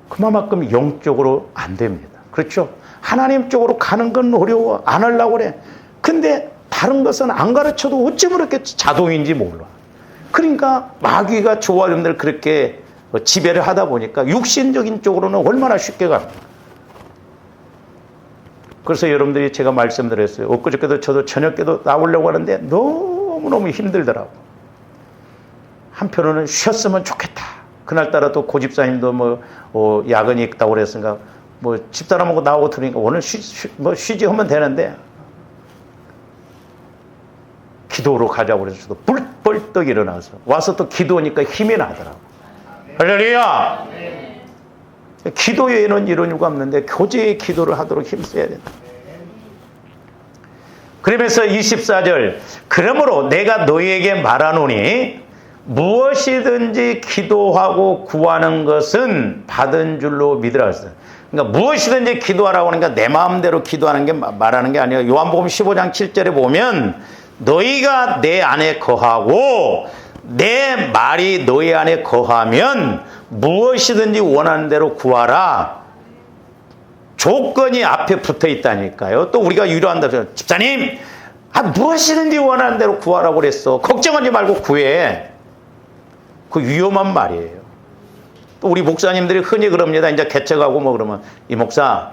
그만큼 영적으로 안 됩니다. 그렇죠? 하나님 쪽으로 가는 건 어려워. 안 하려고 그래. 근데 다른 것은 안 가르쳐도 어찌 그렇게 자동인지 몰라. 그러니까 마귀가 저와 여러분들 그렇게 지배를 하다 보니까 육신적인 쪽으로는 얼마나 쉽게 갑니까? 그래서 여러분들이 제가 말씀드렸어요. 엊그저께도 저도 저녁에도 나오려고 하는데 너무너무 힘들더라고. 한편으로는 쉬었으면 좋겠다. 그날따라 또 고집사님도 야근이 있다고 그랬으니까 집사람하고 나오고 들으니까 오늘 쉬지 하면 되는데 기도로 가자고 그래서 저도 벌떡 일어나서 와서 또 기도하니까 힘이 나더라고. 할렐루야! 기도 외에는 이런 이유가 없는데 교제의 기도를 하도록 힘써야 된다. 그러면서 24절 그러므로 내가 너희에게 말하노니 무엇이든지 기도하고 구하는 것은 받은 줄로 믿으라 했어요. 그러니까 무엇이든지 기도하라고 하니까 내 마음대로 기도하는 게 말하는 게 아니에요. 요한복음 15장 7절에 보면 너희가 내 안에 거하고 내 말이 너희 안에 거하면 무엇이든지 원하는 대로 구하라. 조건이 앞에 붙어 있다니까요. 또 우리가 위로한다. 집사님, 무엇이든지 원하는 대로 구하라고 그랬어. 걱정하지 말고 구해. 그 위험한 말이에요. 또 우리 목사님들이 흔히 그럽니다. 이제 개척하고 그러면 이 목사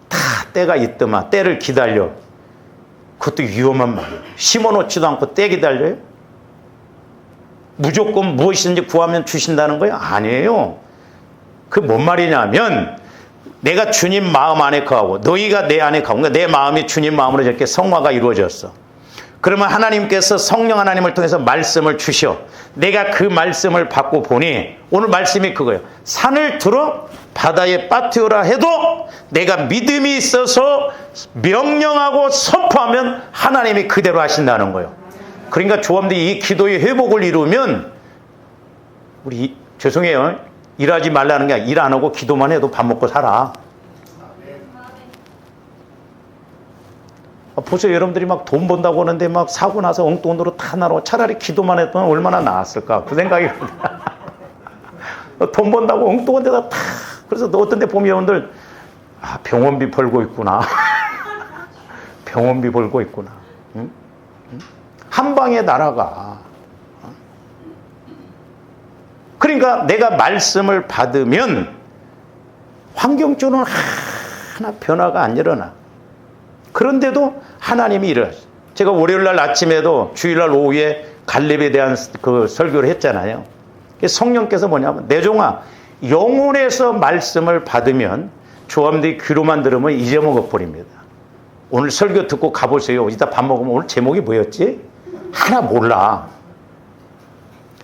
다 때가 있더만 때를 기다려. 그것도 위험한 말이에요. 심어놓지도 않고 때 기다려요? 무조건 무엇이든지 구하면 주신다는 거예요? 아니에요. 그 뭔 말이냐면 내가 주님 마음 안에 거하고 너희가 내 안에 거하고 그러니까 내 마음이 주님 마음으로 이렇게 성화가 이루어졌어. 그러면 하나님께서 성령 하나님을 통해서 말씀을 주셔. 내가 그 말씀을 받고 보니 오늘 말씀이 그거예요. 산을 들어 바다에 빠뜨려라 해도 내가 믿음이 있어서 명령하고 선포하면 하나님이 그대로 하신다는 거예요. 그러니까 조합들이 이 기도의 회복을 이루면 우리 죄송해요. 일하지 말라는 게 아니라 일 안 하고 기도만 해도 밥 먹고 살아. 벌써 여러분들이 막 돈 번다고 하는데 막 사고 나서 엉뚱돈으로 다 나눠. 차라리 기도만 했던 얼마나 나았을까 그 생각이 돈 번다고 엉뚱한 데다 다. 그래서 어떤 데 보면 여러분들 병원비 벌고 있구나. 병원비 벌고 있구나. 응? 한 방에 날아가. 그러니까 내가 말씀을 받으면 환경적으로는 하나 변화가 안 일어나. 그런데도 하나님이 일어났어요. 제가 월요일날 아침에도 주일날 오후에 갈렙에 대한 그 설교를 했잖아요. 성령께서 뭐냐면 내 종아 영혼에서 말씀을 받으면 조함들이 귀로만 들으면 잊어먹어 버립니다. 오늘 설교 듣고 가보세요. 이따 밥 먹으면 오늘 제목이 뭐였지? 하나 몰라.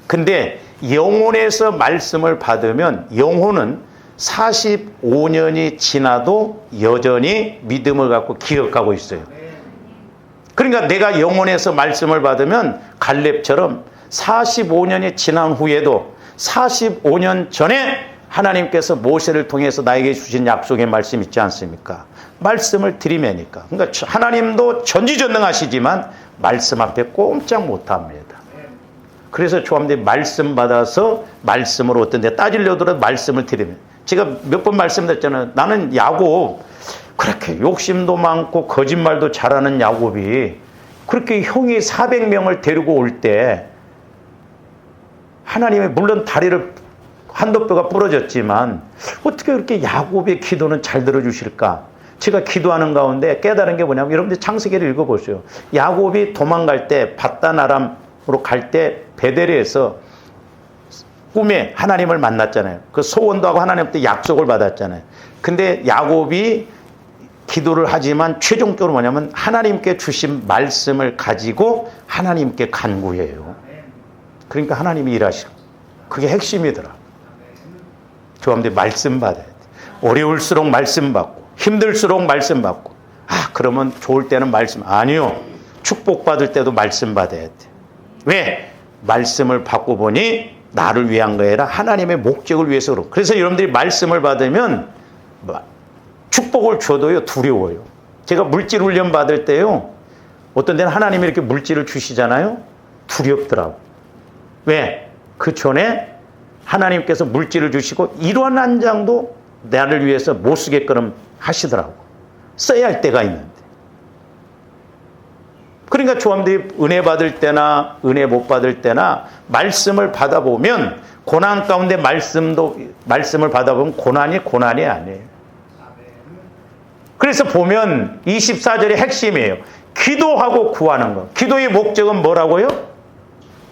근데 영혼에서 말씀을 받으면 영혼은 45년이 지나도 여전히 믿음을 갖고 기억하고 있어요. 그러니까 내가 영혼에서 말씀을 받으면 갈렙처럼 45년이 지난 후에도 45년 전에 하나님께서 모세를 통해서 나에게 주신 약속의 말씀 있지 않습니까? 말씀을 드리매니까. 그러니까 하나님도 전지전능하시지만 말씀 앞에 꼼짝 못합니다. 그래서 조합들이 말씀 받아서 말씀으로 어떤 데 따지려더라도 말씀을 드리면 제가 몇 번 말씀드렸잖아요. 나는 야곱 그렇게 욕심도 많고 거짓말도 잘하는 야곱이 그렇게 형이 400명을 데리고 올 때 하나님이 물론 다리를 한두 뼈가 부러졌지만 어떻게 그렇게 야곱의 기도는 잘 들어주실까? 제가 기도하는 가운데 깨달은 게 뭐냐면 여러분들 창세기를 읽어보세요. 야곱이 도망갈 때 밧단아람으로 갈 때 베델에서 꿈에 하나님을 만났잖아요. 그 소원도 하고 하나님한테 약속을 받았잖아요. 근데 야곱이 기도를 하지만 최종적으로 뭐냐면 하나님께 주신 말씀을 가지고 하나님께 간구해요. 그러니까 하나님이 일하시고 그게 핵심이더라. 조합들 말씀 받아야 돼. 어려울수록 말씀 받고 힘들수록 말씀 받고 그러면 좋을 때는 말씀 아니요. 축복받을 때도 말씀 받아야 돼. 왜? 말씀을 받고 보니 나를 위한 거라 하나님의 목적을 위해서 그래서 여러분들이 말씀을 받으면 축복을 줘도요, 두려워요. 제가 물질 훈련 받을 때요, 어떤 데는 하나님이 이렇게 물질을 주시잖아요. 두렵더라고. 왜? 그 전에 하나님께서 물질을 주시고 1원 한 장도 나를 위해서 못 쓰게끔 하시더라고. 써야 할 때가 있는데. 그러니까 조함들이 은혜 받을 때나 은혜 못 받을 때나 말씀을 받아보면, 고난 가운데 말씀을 받아보면 고난이 아니에요. 그래서 보면 24절의 핵심이에요. 기도하고 구하는 것. 기도의 목적은 뭐라고요?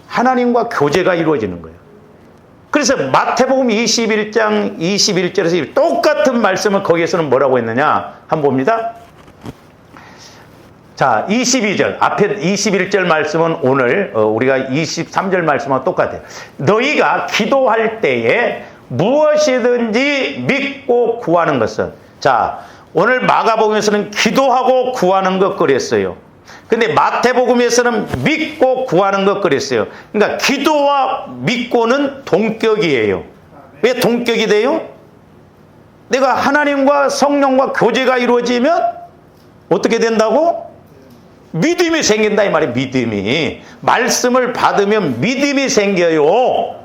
하나님과 교제가 이루어지는 거예요. 그래서 마태복음 21장 21절에서 똑같은 말씀을 거기에서는 뭐라고 했느냐? 한번 봅니다. 자, 22절. 앞에 21절 말씀은 오늘 우리가 23절 말씀과 똑같아요. 너희가 기도할 때에 무엇이든지 믿고 구하는 것은. 자, 오늘 마가복음에서는 기도하고 구하는 것 그랬어요. 근데 마태복음에서는 믿고 구하는 것 그랬어요. 그러니까 기도와 믿고는 동격이에요. 왜 동격이 돼요? 내가 하나님과 성령과 교제가 이루어지면 어떻게 된다고? 믿음이 생긴다 이 말이에요. 믿음이. 말씀을 받으면 믿음이 생겨요.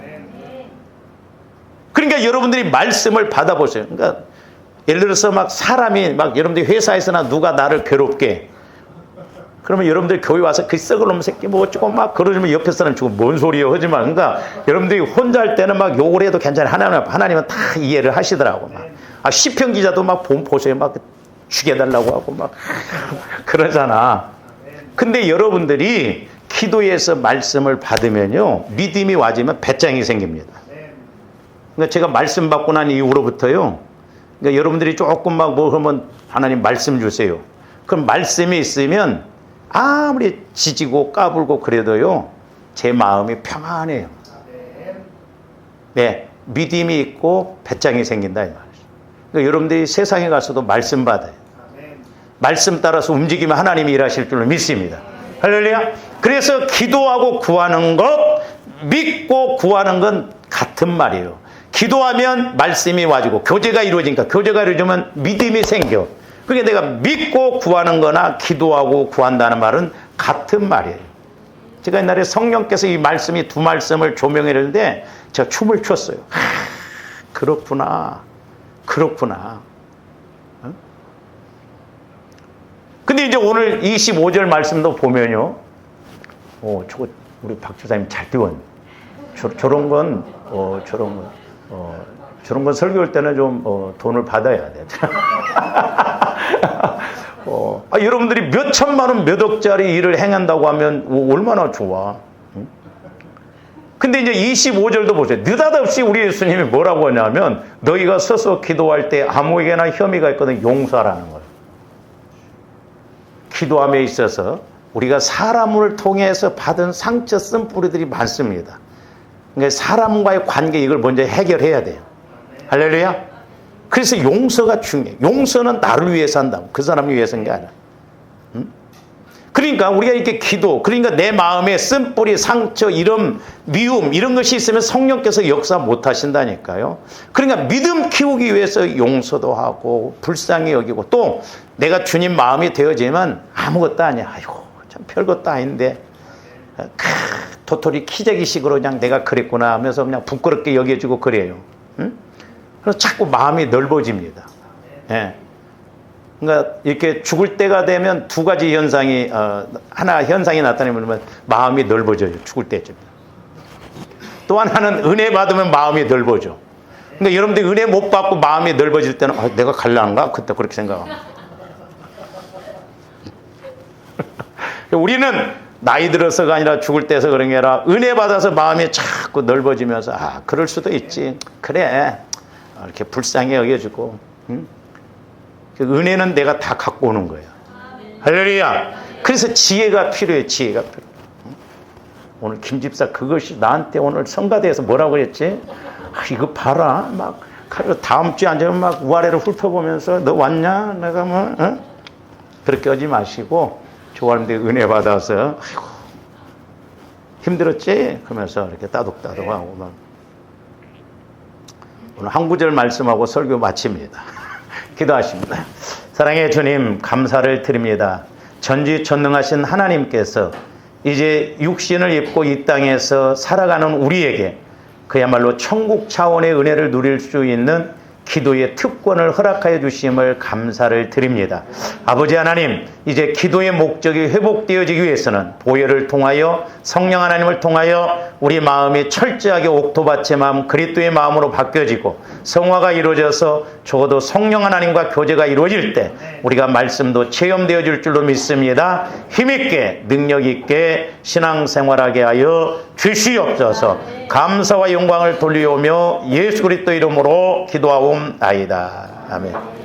그러니까 여러분들이 말씀을 받아보세요. 그러니까 예를 들어서 막 사람이 막 여러분들이 회사에서나 누가 나를 괴롭게, 그러면 여러분들이 교회 와서 그 썩을 놈 새끼 뭐 어쩌고 막 그러면 옆에 사람 주고 뭔 소리예요 하지만, 그러니까 여러분들이 혼자 할 때는 막 욕을 해도 괜찮아요. 하나님은 다 이해를 하시더라고. 막 시편 기자도 막 보세요. 막 죽여달라고 하고 막 그러잖아. 근데 여러분들이 기도에서 말씀을 받으면요, 믿음이 와지면 배짱이 생깁니다. 그러니까 제가 말씀 받고 난 이후로부터요, 그러니까 여러분들이 조금 막 뭐 하면 하나님 말씀 주세요. 그럼 말씀이 있으면 아무리 지지고 까불고 그래도요, 제 마음이 평안해요. 네, 믿음이 있고 배짱이 생긴다 이 말이죠. 그러니까 여러분들이 세상에 가서도 말씀 받아요. 말씀 따라서 움직이면 하나님이 일하실 줄로 믿습니다. 할렐루야. 그래서 기도하고 구하는 것, 믿고 구하는 건 같은 말이에요. 기도하면 말씀이 와지고 교제가 이루어지니까, 교제가 이루어지면 믿음이 생겨. 그게 내가 믿고 구하는 거나 기도하고 구한다는 말은 같은 말이에요. 제가 옛날에 성령께서 이 말씀이 두 말씀을 조명해 줬는데 제가 춤을 췄어요. 그렇구나. 근데 이제 오늘 25절 말씀도 보면요, 저거 우리 박 주사님 잘 띄웠네. 저런 건 설교할 때는 좀 돈을 받아야 돼. 여러분들이 몇 천만 원, 몇 억짜리 일을 행한다고 하면 얼마나 좋아. 근데 이제 25절도 보세요. 느닷없이 우리 예수님이 뭐라고 하냐면, 너희가 서서 기도할 때 아무에게나 혐의가 있거든 용서하라는 거예요. 기도함에 있어서 우리가 사람을 통해서 받은 상처 쓴뿌리들이 많습니다. 그러니까 사람과의 관계, 이걸 먼저 해결해야 돼요. 할렐루야. 그래서 용서가 중요해요. 용서는 나를 위해서 한다고, 그 사람을 위해서 한 게 아니라. 그러니까 우리가 이렇게 기도, 그러니까 내 마음에 쓴뿌리, 상처, 이름, 미움 이런 것이 있으면 성령께서 역사 못 하신다니까요. 그러니까 믿음 키우기 위해서 용서도 하고 불쌍히 여기고, 또 내가 주님 마음이 되어지면 아무것도 아니야. 아이고 참 별것도 아닌데 도토리 키재기식으로 그냥 내가 그랬구나 하면서 그냥 부끄럽게 여겨지고 그래요. 그래서 자꾸 마음이 넓어집니다. 예. 그러니까 이렇게 죽을 때가 되면 두 가지 현상이, 하나 현상이 나타나면 마음이 넓어져요. 죽을 때쯤. 또 하나는 은혜 받으면 마음이 넓어져. 그러니까 여러분들이 은혜 못 받고 마음이 넓어질 때는 내가 갈라는가? 그때 그렇게 생각합니다. 우리는 나이 들어서가 아니라 죽을 때서 그런 게 아니라 은혜 받아서 마음이 자꾸 넓어지면서 그럴 수도 있지. 그래. 이렇게 불쌍히 여겨주고. 은혜는 내가 다 갖고 오는 거예요. 할렐루야. 그래서 지혜가 필요해요. 지혜가 필요해. 오늘 김 집사 그것이 나한테 오늘 성가대에서 뭐라고 했지? 이거 봐라. 막 다음 주에 앉으면 막 우아래로 훑어보면서 너 왔냐? 내가 뭐 그렇게 하지 마시고 좋아하는데 은혜 받아서 아이고 힘들었지? 그러면서 이렇게 따독따독하고 막. 오늘 한 구절 말씀하고 설교 마칩니다. 기도하십니다. 사랑의 주님, 감사를 드립니다. 전지전능하신 하나님께서 이제 육신을 입고 이 땅에서 살아가는 우리에게 그야말로 천국 차원의 은혜를 누릴 수 있는 기도의 특권을 허락하여 주심을 감사를 드립니다. 아버지 하나님, 이제 기도의 목적이 회복되어지기 위해서는 보혈을 통하여 성령 하나님을 통하여 우리 마음이 철저하게 옥토밭의 마음, 그리스도의 마음으로 바뀌어지고 성화가 이루어져서 적어도 성령 하나님과 교제가 이루어질 때 우리가 말씀도 체험되어질 줄로 믿습니다. 힘있게 능력있게 신앙생활하게 하여 주시옵소서. 감사와 영광을 돌리오며 예수 그리스도 이름으로 기도하옵나이다. 아멘.